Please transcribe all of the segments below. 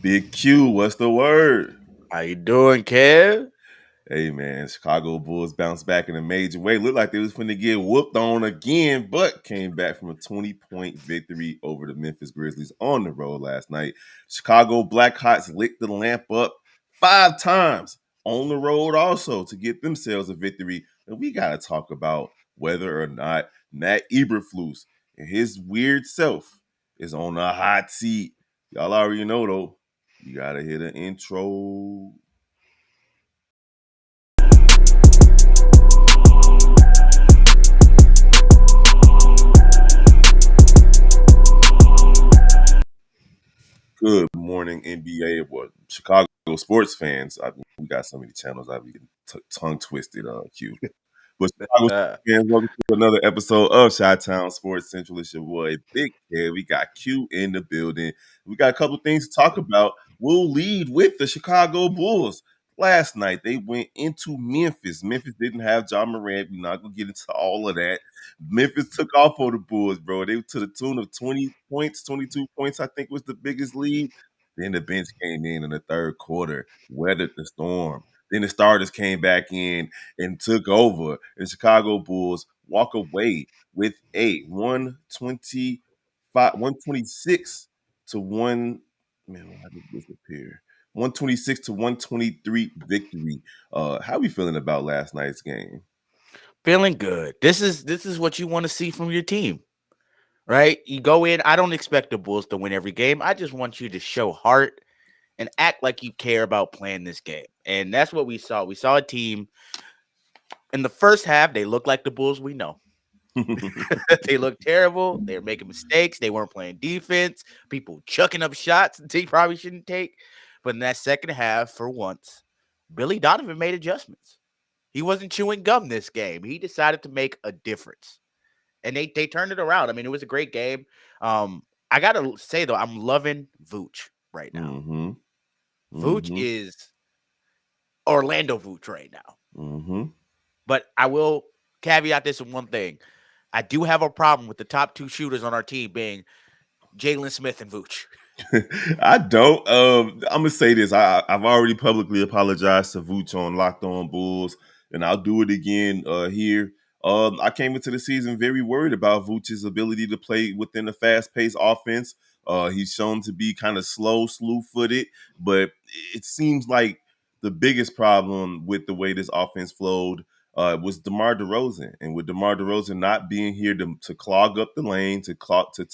Big Q, what's the word? How you doing, Kev? Hey man, Chicago Bulls bounced back in a major way. Looked like they was finna get whooped on again, but came back from a 20-point victory over the Memphis Grizzlies on the road last night. Chicago Blackhawks licked the lamp up 5 times on the road also to get themselves a victory. And we gotta talk about whether or not Matt Eberflus and his weird self is on the hot seat. Y'all already know though. You gotta hear the intro. Good morning, NBA. What Chicago sports fans? We got so many channels. I be getting tongue twisted. Q. But Chicago Uh, fans, welcome to another episode of Chi-Town Sports Central. It's your boy Big Head. We got Q in the building. We got a couple things to talk about. We'll lead with the Chicago Bulls. Last night they went into Memphis. Memphis didn't have John Morant. We're not gonna get into all of that. Memphis took off on the Bulls, bro. They were to the tune of 20 points, 22 points, I think was the biggest lead. Then the bench came in the third quarter, weathered the storm. Then the starters came back in and took over. The Chicago Bulls walk away with a 126 to 1. Man, why did this appear? 126 to 123 victory. How we feeling about last night's game? Feeling good. This is what you want to see from your team, right? You go in. I don't expect the Bulls to win every game. I just want you to show heart and act like you care about playing this game. And that's what we saw. We saw a team in the first half. They looked like the Bulls we know. They looked terrible. They were making mistakes. They weren't playing defense. People chucking up shots that they probably shouldn't take. But in that second half, for once, Billy Donovan made adjustments. He wasn't chewing gum this game. He decided to make a difference. And they turned it around. I mean, it was a great game. I gotta say though, I'm loving Vooch right now. Mm-hmm. Vooch Mm-hmm. is Orlando Vooch right now. Mm-hmm. But I will caveat this in one thing. I do have a problem with the top two shooters on our team being Jalen Smith and Vooch. I don't. I'm gonna say this. I've already publicly apologized to Vooch on Locked On Bulls, and I'll do it again here. I came into the season very worried about Vooch's ability to play within a fast-paced offense. He's shown to be kind of slow, slew-footed, but it seems like the biggest problem with the way this offense flowed was DeMar DeRozan, and with DeMar DeRozan not being here to clog up the lane, to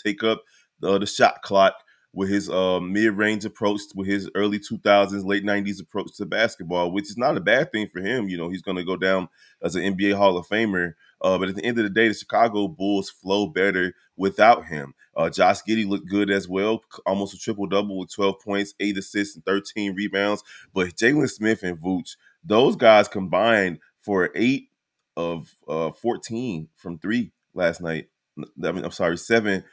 take up the shot clock with his mid-range approach, with his early 2000s, late 90s approach to basketball, which is not a bad thing for him. You know, he's going to go down as an NBA Hall of Famer. But at the end of the day, the Chicago Bulls flow better without him. Josh Giddey looked good as well, almost a triple-double with 12 points, 8 assists, and 13 rebounds. But Jalen Smith and Vooch, those guys combined for 8 of 14 from three last night. I mean, I'm sorry, seven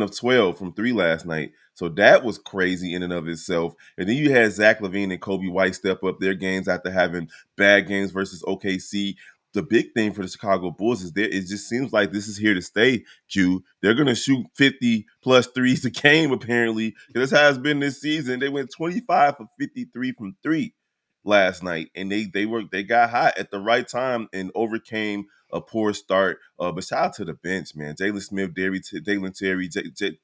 of 12 from three last night. So that was crazy in and of itself. And then you had Zach LaVine and Kobe White step up their games after having bad games versus OKC. The big thing for the Chicago Bulls is it just seems like this is here to stay, Q. They're going to shoot 50 plus threes a game, apparently. That's how it's been this season. They went 25 for 53 from three last night, and they got hot at the right time and overcame a poor start. But shout out to the bench, man. Jalen Smith, Dalen Terry,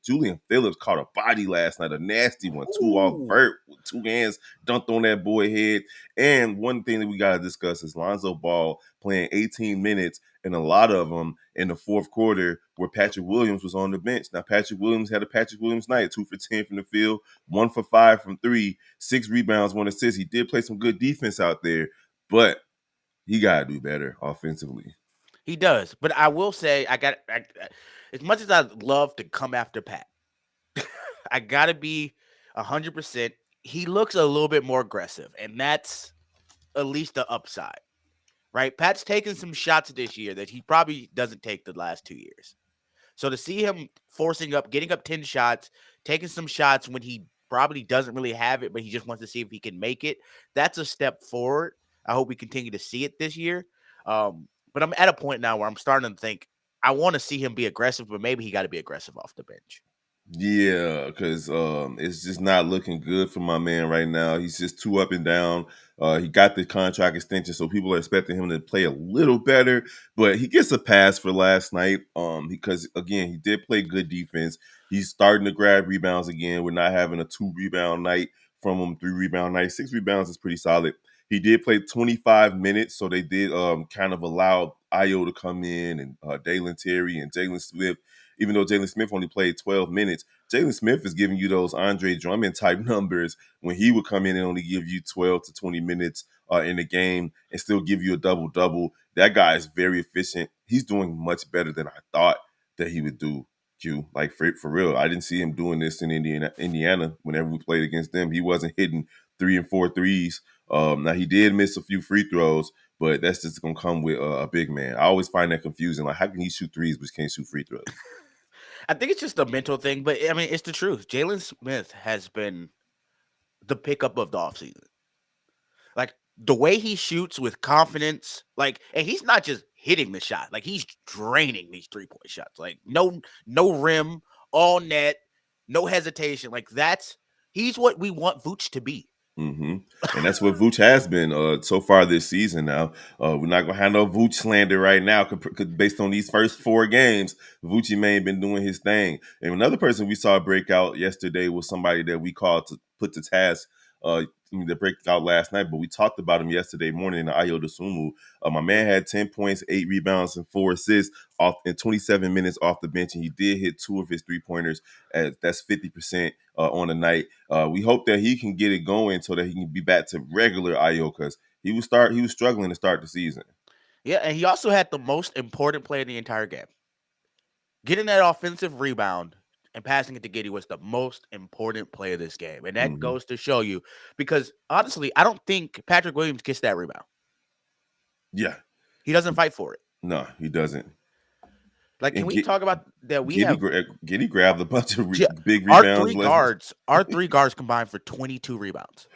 Julian Phillips caught a body last night, a nasty one, two off Ooh. vert with two hands dunked on that boy head. And one thing that we got to discuss is Lonzo Ball playing 18 minutes and a lot of them in the fourth quarter where Patrick Williams was on the bench. Now, Patrick Williams had a Patrick Williams night, 2 for 10 from the field, 1 for 5 from three, 6 rebounds, 1 assist. He did play some good defense out there, but he got to do better offensively. He does. But I will say, as much as I love to come after Pat, I got to be 100%. He looks a little bit more aggressive, and that's at least the upside, right? Pat's taken some shots this year that he probably doesn't take the last 2 years. So to see him forcing up, getting up 10 shots, taking some shots when he probably doesn't really have it, but he just wants to see if he can make it, that's a step forward. I hope we continue to see it this year. But I'm at a point now where I'm starting to think I want to see him be aggressive, but maybe he got to be aggressive off the bench. Yeah, because it's just not looking good for my man right now. He's just too up and down. He got the contract extension, so people are expecting him to play a little better. But he gets a pass for last night, because again he did play good defense. He's starting to grab rebounds again. We're not having a 2 rebound night from him, 3 rebound night. 6 rebounds is pretty solid. He did play 25 minutes, so they did kind of allow Io to come in and Dalen Terry and Jalen Smith, even though Jalen Smith only played 12 minutes. Jalen Smith is giving you those Andre Drummond type numbers when he would come in and only give you 12 to 20 minutes in a game and still give you a double double. That guy is very efficient. He's doing much better than I thought that he would do. Q, like for real, I didn't see him doing this in Indiana. Whenever we played against them, he wasn't hitting 3 and 4 threes. Now he did miss a few free throws, but that's just gonna come with a big man. I always find that confusing. Like, how can he shoot threes but can't shoot free throws? I think it's just a mental thing, but I mean, it's the truth. Jalen Smith has been the pickup of the offseason. Like the way he shoots with confidence, like, and he's not just hitting the shot, like he's draining these 3-point shots. Like no rim, all net, no hesitation. Like he's what we want Vooch to be. hmm And that's what Vooch has been so far this season. Now we're not gonna have no Vooch slander right now, based on these first 4 games. Vooch may have been doing his thing. And another person we saw break out yesterday was somebody that we called to put to task. To break out last night, but we talked about him yesterday morning in Ayo Dosunmu. My man had 10 points, 8 rebounds, and 4 assists off in 27 minutes off the bench, and he did hit 2 of his 3 pointers. That's 50% on the night. We hope that he can get it going so that he can be back to regular Io, because he was struggling to start the season. Yeah, and he also had the most important play in the entire game. Getting that offensive rebound and passing it to Giddey was the most important play of this game. And that hmm goes to show you because honestly, I don't think Patrick Williams gets that rebound. Yeah, He doesn't fight for it. no, he doesn't. Like, can And we talk about that? We have Giddy grabbed a bunch of J- big our rebounds. three guards, our three guards combined for 22 rebounds.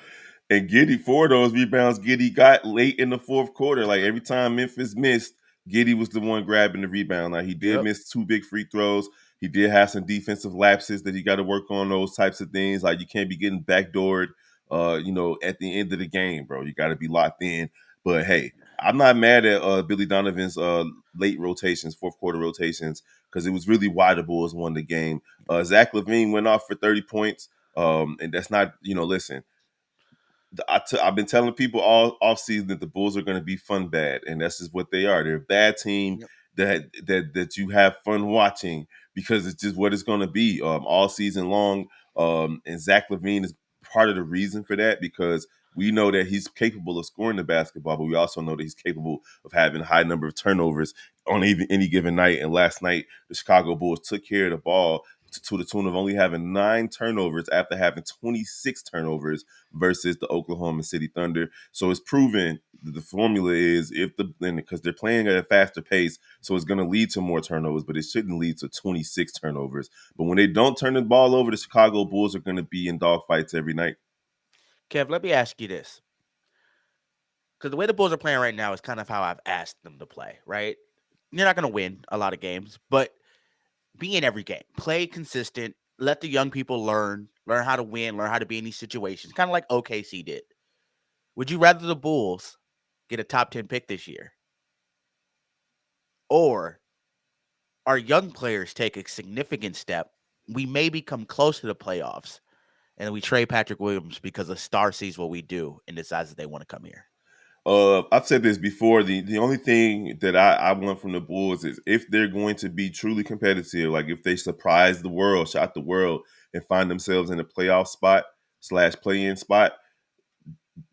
And Giddy, 4 of those rebounds, Giddy got late in the fourth quarter. Like every time Memphis missed, Giddy was the one grabbing the rebound. Like he did Yep. miss 2 big free throws. He did have some defensive lapses that he got to work on, those types of things. Like you can't be getting backdoored, at the end of the game, bro. You got to be locked in. But hey, I'm not mad at Billy Donovan's late rotations, fourth quarter rotations, because it was really why the Bulls won the game. Zach LaVine went off for 30 points. And that's not, listen, I've been telling people all off season that the Bulls are going to be fun bad, and that's just what they are. They're a bad team Yep. that you have fun watching, because it's just what it's going to be all season long. And Zach LaVine is part of the reason for that, because we know that he's capable of scoring the basketball, but we also know that he's capable of having a high number of turnovers on any given night. And last night, the Chicago Bulls took care of the ball to the tune of only having 9 turnovers after having 26 turnovers versus the Oklahoma City Thunder. So it's proven that the formula is, because they're playing at a faster pace, so it's going to lead to more turnovers, but it shouldn't lead to 26 turnovers. But when they don't turn the ball over, the Chicago Bulls are going to be in dogfights every night. Kev, let me ask you this. Because the way the Bulls are playing right now is kind of how I've asked them to play, right? You're not going to win a lot of games, but be in every game. Play consistent. Let the young people learn how to win, learn how to be in these situations, kind of like OKC did. Would you rather the Bulls get a top 10 pick this year, or our young players take a significant step? We may become close to the playoffs, and we trade Patrick Williams because a star sees what we do and decides that they want to come here. I've said this before. The only thing that I want from the Bulls is if they're going to be truly competitive, like if they surprise the world, shock the world, and find themselves in a playoff spot slash play in spot,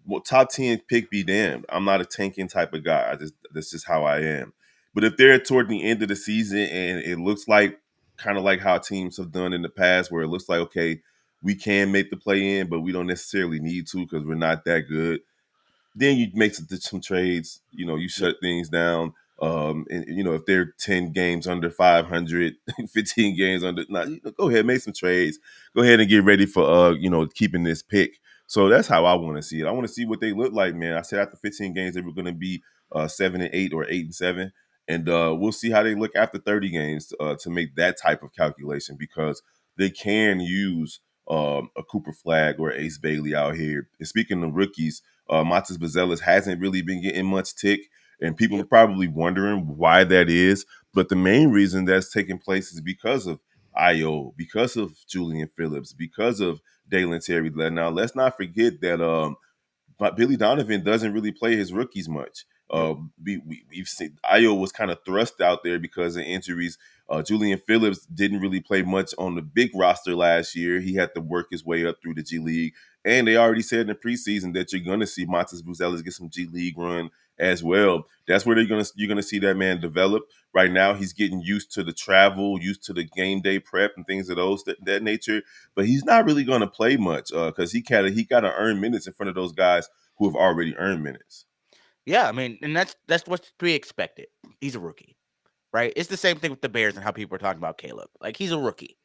well, top 10 pick be damned. I'm not a tanking type of guy. That's just how I am. But if they're toward the end of the season and it looks like kind of like how teams have done in the past, where it looks like, okay, we can make the play in, but we don't necessarily need to because we're not that good, then you make some trades. You Yep. shut things down. And if they're 10 games under 500, 15 games under, nah, go ahead, make some trades. Go ahead and get ready for keeping this pick. So that's how I want to see it. I want to see what they look like, man. I said after 15 games they were going to be 7-8 or 8-7, and we'll see how they look after 30 games to make that type of calculation, because they can use a Cooper Flag or Ace Bailey out here. And speaking of rookies, Matas Bazelis hasn't really been getting much tick, and people are Yep. probably wondering why that is. But the main reason that's taking place is because of Io, because of Julian Phillips, because of Dalen Terry. Now, let's not forget that but Billy Donovan doesn't really play his rookies much. Yep. We've seen Io was kind of thrust out there because of injuries. Julian Phillips didn't really play much on the big roster last year. He had to work his way up through the G League, and they already said in the preseason that you're going to see Montes Buzelis get some G League run as well. That's where you're gonna see that man develop. Right now, he's getting used to the travel, used to the game day prep and things of that nature. But he's not really going to play much because he got to earn minutes in front of those guys who have already earned minutes. Yeah, I mean, and that's what's to be expected. He's a rookie, right? It's the same thing with the Bears and how people are talking about Caleb. Like he's a rookie.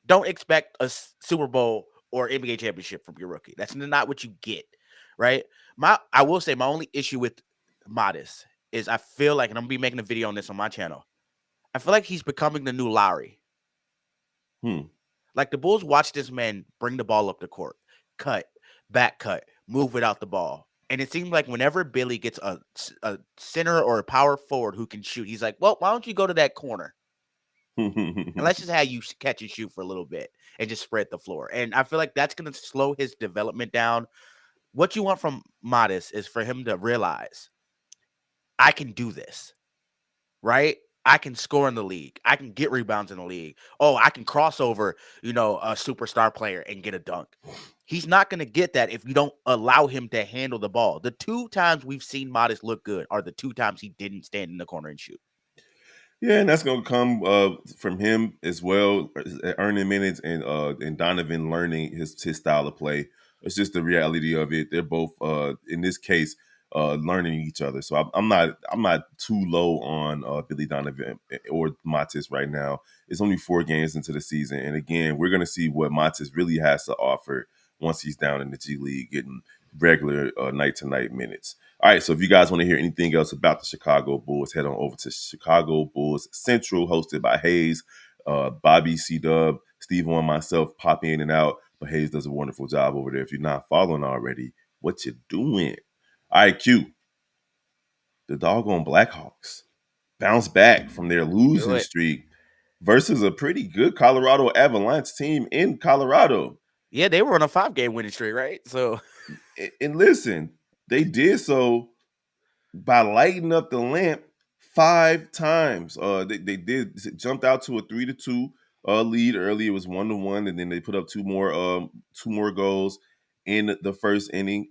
Don't expect a Super Bowl or NBA championship from your rookie. That's not what you get, right? I will say my only issue with Modest is I feel like, and I'm gonna be making a video on this on my channel. I feel like he's becoming the new Lowry. Hmm. Like the Bulls watch this man bring the ball up the court, cut, back cut, move without the ball. And it seems like whenever Billy gets a center or a power forward who can shoot, he's like, well, why don't you go to that corner? And let's just have you catch and shoot for a little bit and just spread the floor. And I feel like that's going to slow his development down. What you want from Modest is for him to realize I can do this, right? I can score in the league. I can get rebounds in the league. Oh, I can cross over, a superstar player and get a dunk. He's not going to get that if you don't allow him to handle the ball. The 2 times we've seen Modest look good are the 2 times he didn't stand in the corner and shoot. Yeah, and that's gonna come from him as well, earning minutes and Donovan learning his style of play. It's just the reality of it. They're both in this case learning each other. So I'm not too low on Billy Donovan or Matis right now. It's only 4 games into the season, and again, we're gonna see what Matis really has to offer once he's down in the G League, getting regular night to night minutes. All right, so if you guys want to hear anything else about the Chicago Bulls, head on over to Chicago Bulls Central, hosted by Hayes, Bobby C. Dub, Steve, and myself pop in and out. But Hayes does a wonderful job over there. If you're not following already, what you doing? All right, Q, the doggone Blackhawks bounce back from their Do losing it. streak versus a pretty good Colorado Avalanche team in Colorado. Yeah, they were on a 5-game winning streak, right? So And listen, they did so by lighting up the lamp 5 times. They did jumped out to a 3-2 lead early. It was 1-1, and then they put up two more goals in the first inning.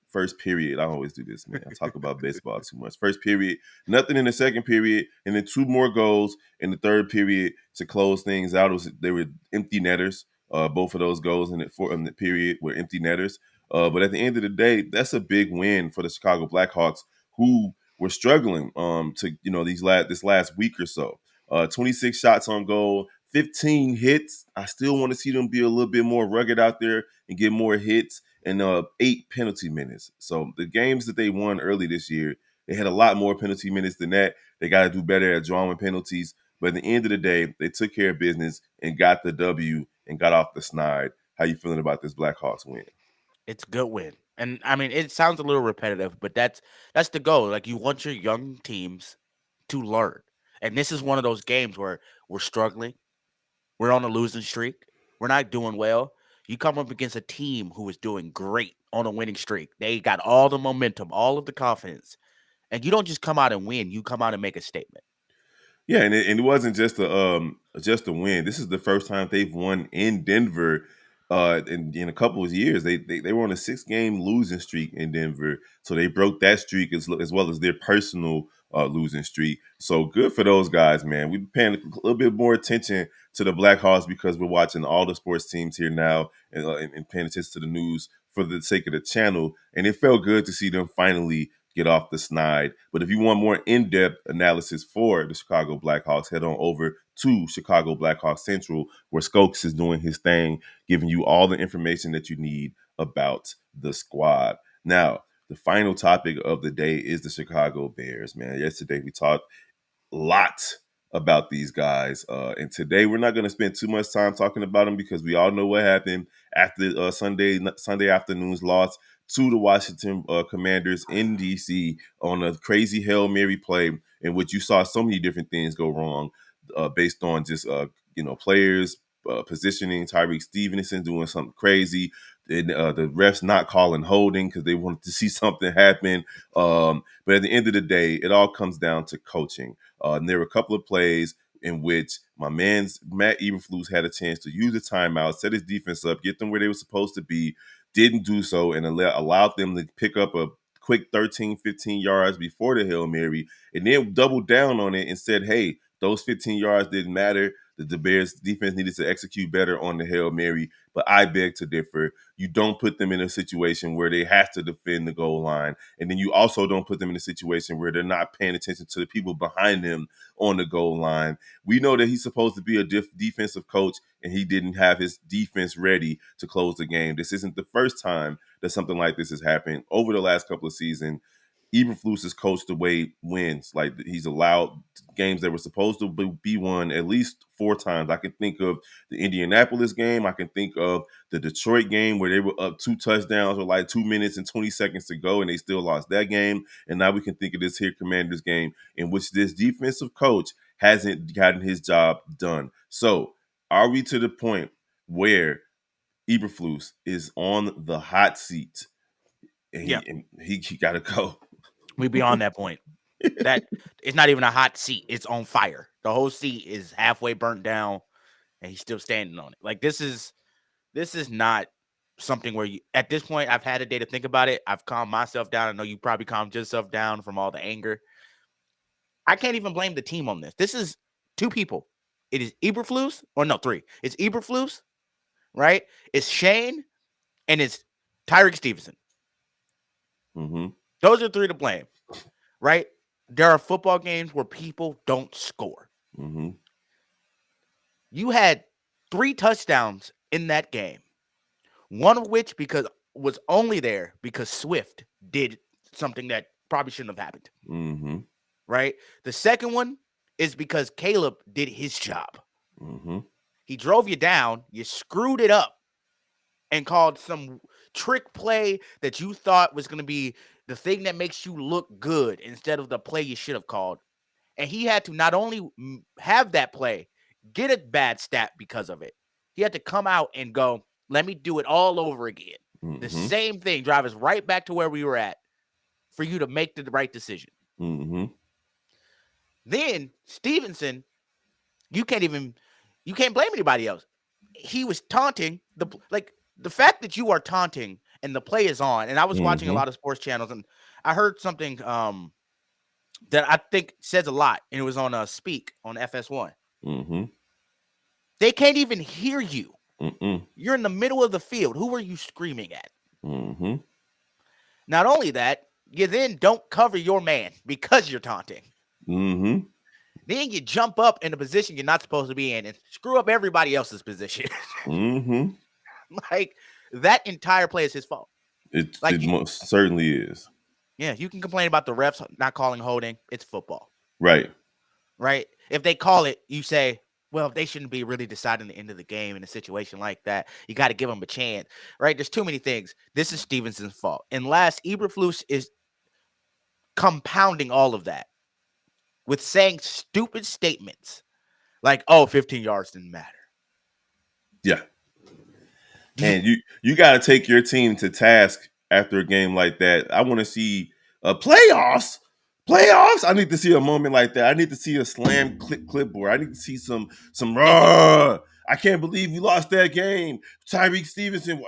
First period. I always do this, man. I talk about baseball too much. First period, nothing in the second period, and then 2 more goals in the third period to close things out. They were empty netters. Both of those goals in the period were empty netters. But at the end of the day, that's a big win for the Chicago Blackhawks, who were struggling to this last week or so. 26 shots on goal, 15 hits. I still want to see them be a little bit more rugged out there and get more hits, and 8 penalty minutes. So the games that they won early this year, they had a lot more penalty minutes than that. They got to do better at drawing penalties. But at the end of the day, they took care of business and got the W and got off the snide. How you feeling about this Blackhawks win? it's a good win. And I mean, it sounds a little repetitive, but that's the goal. Like you want your young teams to learn. And this is one of those games where we're struggling. We're on a losing streak. We're not doing well. You come up against a team who is doing great on a winning streak. They got all the momentum, all of the confidence. And you don't just come out and win, you come out and make a statement. Yeah, and it wasn't just a win. This is the first time they've won in Denver in a couple of years. They were on a 6 game losing streak in Denver, so they broke that streak as well as their personal losing streak. So good for those guys, man. We've been paying a little bit more attention to the Blackhawks because we're watching all the sports teams here now and paying attention to the news for the sake of the channel. And it felt good to see them finally get off the snide. But if you want more in-depth analysis for the Chicago Blackhawks, head on over to Chicago Blackhawks Central, where Skokes is doing his thing, giving you all the information that you need about the squad. Now, the final topic of the day is the Chicago Bears, man. Yesterday we talked a lot about these guys. And today we're not going to spend too much time talking about them because we all know what happened after Sunday afternoon's loss to the Washington Commanders in DC on a crazy Hail Mary play in which you saw so many different things go wrong based on just players positioning. Tyreek Stevenson doing something crazy. And, the refs not calling holding because they wanted to see something happen. But at the end of the day, it all comes down to coaching. And there were a couple of plays in which my man's Matt Eberflus had a chance to use a timeout, set his defense up, get them where they were supposed to be, didn't do so, and allowed them to pick up a quick 13, 15 yards before the Hail Mary, and then doubled down on it and said, hey, those 15 yards didn't matter. The Bears defense needed to execute better on the Hail Mary, but I beg to differ. You don't put them in a situation where they have to defend the goal line, and then you also don't put them in a situation where they're not paying attention to the people behind them on the goal line. We know that he's supposed to be a defensive coach, and he didn't have his defense ready to close the game. This isn't the first time that something like this has happened over the last couple of seasons. Eberflus has coached away wins. Like he's allowed games that were supposed to be won at least 4 times. I can think of the Indianapolis game. I can think of the Detroit game where they were up 2 touchdowns with like 2 minutes and 20 seconds to go and they still lost that game. And now we can think of this here Commanders game in which this defensive coach hasn't gotten his job done. So are we to the point where Eberflus is on the hot seat and Yeah, he got to go? we beyond that point. That it's not even a hot seat; it's on fire. The whole seat is halfway burnt down, and he's still standing on it. Like this is not something where you. At this point, I've had a day to think about it. I've calmed myself down. I know you probably calmed yourself down from all the anger. I can't even blame the team on this. This is 2 people. It is Eberflus, or no, 3. It's Eberflus, right? It's Shane, and it's Tyreek Stevenson. Mm-hmm. Those are 3 to blame, right? There are football games where people don't score. Mm-hmm. You had 3 touchdowns in that game. One of which because was only there because Swift did something that probably shouldn't have happened. Mm-hmm. Right? The second one is because Caleb did his job. Mm-hmm. He drove you down, you screwed it up, and called some trick play that you thought was going to be the thing that makes you look good instead of the play you should have called. And he had to not only have that play, get a bad stat because of it. He had to come out and go, let me do it all over again. The Mm-hmm. same thing, drive us right back to where we were at for you to make the right decision. Mm-hmm. Then Stevenson, you can't blame anybody else. He was taunting the fact that you are taunting and the play is on. And I was watching a Mm-hmm. lot of sports channels and I heard something that I think says a lot, and it was on Speak on FS1. Mm-hmm. They can't even hear you. Mm-mm. You're in the middle of the field. Who are you screaming at? Mm-hmm. Not only that, you then don't cover your man because you're taunting. Mm-hmm. Then you jump up in a position you're not supposed to be in and screw up everybody else's position. Mm-hmm. Like that entire play is his fault. It most certainly is. Yeah, you can complain about the refs not calling holding. It's football, Right. right? If they call it, you say, well, they shouldn't be really deciding the end of the game in a situation like that. You got to give them a chance, right? There's too many things. This is Stevenson's fault. And last, Eberflus is compounding all of that with saying stupid statements like, oh, 15 yards didn't matter. Yeah. Do you? And you got to take your team to task after a game like that. I want to see playoffs. Playoffs. I need to see a moment like that. I need to see a slam clipboard. I need to see some. Raw. I can't believe we lost that game. Tyreek Stevenson.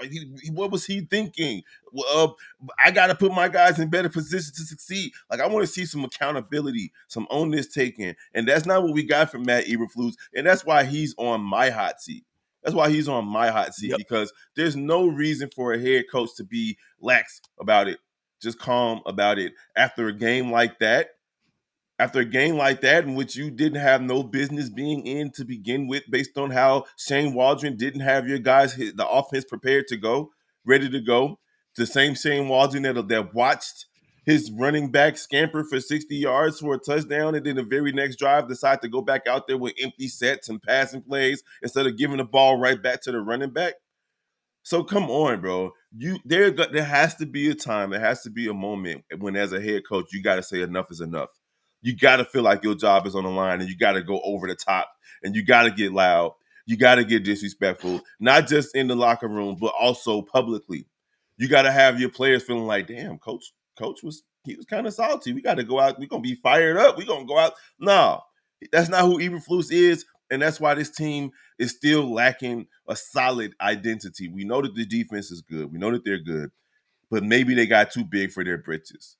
What was he thinking? Well, I got to put my guys in better position to succeed. Like I want to see some accountability, some onus taken, and that's not what we got from Matt Eberflus, and that's why he's on my hot seat. That's why he's on my hot seat Yep. because there's no reason for a head coach to be lax about it, just calm about it after a game like that. After a game like that, in which you didn't have no business being in to begin with, based on how Shane Waldron didn't have your guys hit the offense prepared to go, ready to go. The same Shane Waldron that watched his running back scamper for 60 yards for a touchdown, and then the very next drive decide to go back out there with empty sets and passing plays instead of giving the ball right back to the running back. So come on, bro. There has to be a time, there has to be a moment when, as a head coach, you got to say enough is enough. You got to feel like your job is on the line, and you got to go over the top, and you got to get loud. You got to get disrespectful, not just in the locker room, but also publicly. You got to have your players feeling like, damn, coach was kind of salty. We got to go out. We're gonna be fired up. We're gonna go out. No, that's not who Eberflus is, and that's why this team is still lacking a solid identity. We know that the defense is good. We know that they're good, but maybe they got too big for their britches.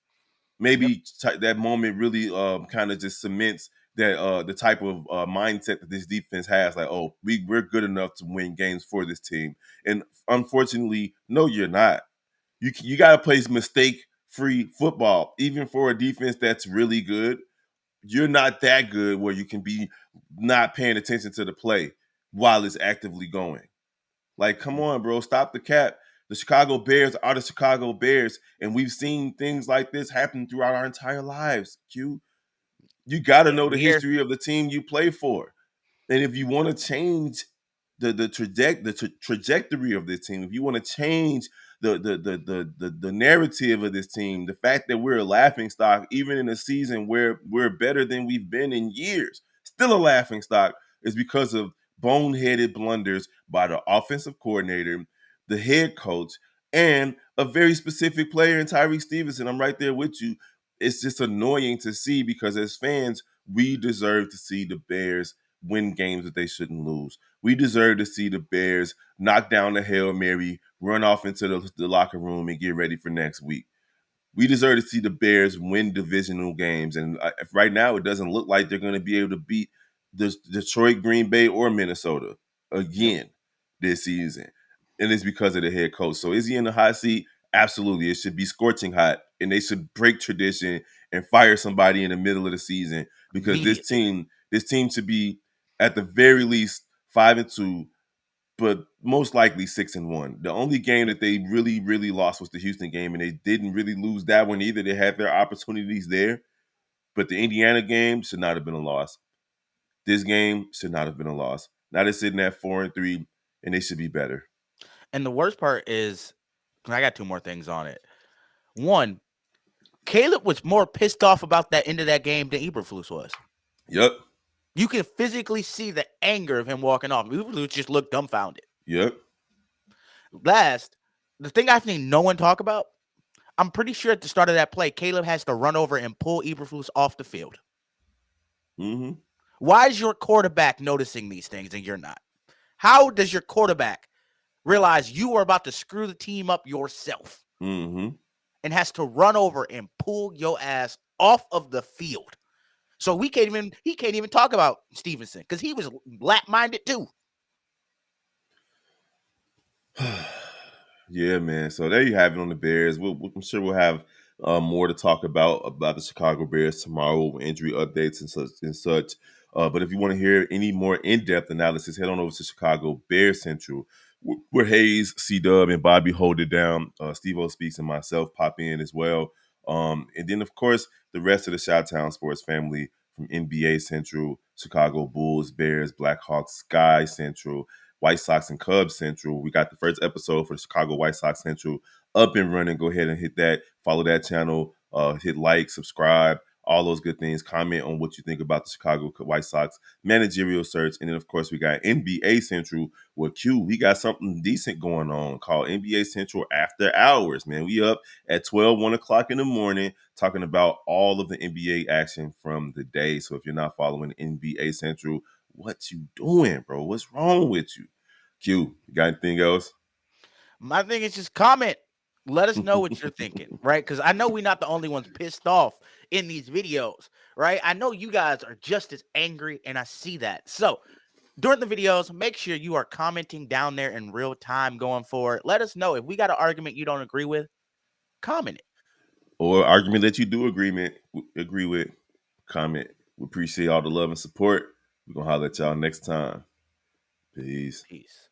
Yep. Maybe that moment really kind of just cements that the type of mindset that this defense has. Like, oh, we're good enough to win games for this team. And unfortunately, no, you're not. You got to play mistake free football, even for a defense that's really good. You're not that good where you can be not paying attention to the play while it's actively going. Like, come on, bro, stop the cap. The Chicago Bears are the Chicago Bears, and we've seen things like this happen throughout our entire lives. Q, you got to know Same the here. history of the team you play for. And if you want to change the trajectory of this team, if you want to change the narrative of this team, the fact that we're a laughing stock, even in a season where we're better than we've been in years, still a laughing stock, is because of boneheaded blunders by the offensive coordinator, the head coach, and a very specific player in Tyree Stevenson. I'm right there with you. It's just annoying to see because as fans, we deserve to see the Bears win games that they shouldn't lose. We deserve to see the Bears knock down the Hail Mary, run off into the locker room, and get ready for next week. We deserve to see the Bears win divisional games. And right now, it doesn't look like they're going to be able to beat the Detroit, Green Bay, or Minnesota Yep. again this season. And it's because of the head coach. So is he in the hot seat? Absolutely. It should be scorching hot. And they should break tradition and fire somebody in the middle of the season because Immediately. this team should be at the very least 5-2, but most likely 6-1. The only game that they really, really lost was the Houston game, and they didn't really lose that one either. They had their opportunities there, but the Indiana game should not have been a loss. This game should not have been a loss. Now they're sitting at 4-3, and they should be better. And the worst part is, I got two more things on it. One, Caleb was more pissed off about that end of that game than Eberflus was. Yep, You can physically see the anger of him walking off. Eberflus just looked dumbfounded. yep. Last, the thing I think no one talk about, I'm pretty sure at the start of that play, Caleb has to run over and pull Eberflus off the field. Mm-hmm. Why is your quarterback noticing these things and you're not? How does your quarterback realize you are about to screw the team up yourself Mm-hmm. and has to run over and pull your ass off of the field? So he can't even talk about Stevenson because he was lap-minded too. Yeah, man. So there you have it on the Bears. I'm sure we'll have more to talk about the Chicago Bears tomorrow, injury updates and such and such. But if you want to hear any more in-depth analysis, head on over to Chicago Bears Central, where Hayes, C Dub, and Bobby hold it down. Steve O Speaks and myself pop in as well. And then, of course, the rest of the Chi-Town sports family from NBA Central, Chicago Bulls, Bears, Blackhawks, Sky Central, White Sox and Cubs Central. We got the first episode for the Chicago White Sox Central up and running. Go ahead and hit that, follow that channel, hit like, subscribe, all those good things. Comment on what you think about the Chicago White Sox managerial search. And then, of course, we got NBA Central with Q. We got something decent going on called NBA Central After Hours, man. We up at 1 o'clock in the morning talking about all of the NBA action from the day. So if you're not following NBA Central, what you doing, bro? What's wrong with you? Q, you got anything else? My thing is just comment. Let us know what you're thinking, right? Because I know we're not the only ones pissed off in these videos, right? I know you guys are just as angry, and I see that. So during the videos, make sure you are commenting down there in real time going forward. Let us know if we got an argument you don't agree with, comment it. Or argument that you do agree with, comment. We appreciate all the love and support. We're gonna holler at y'all next time. Peace. Peace.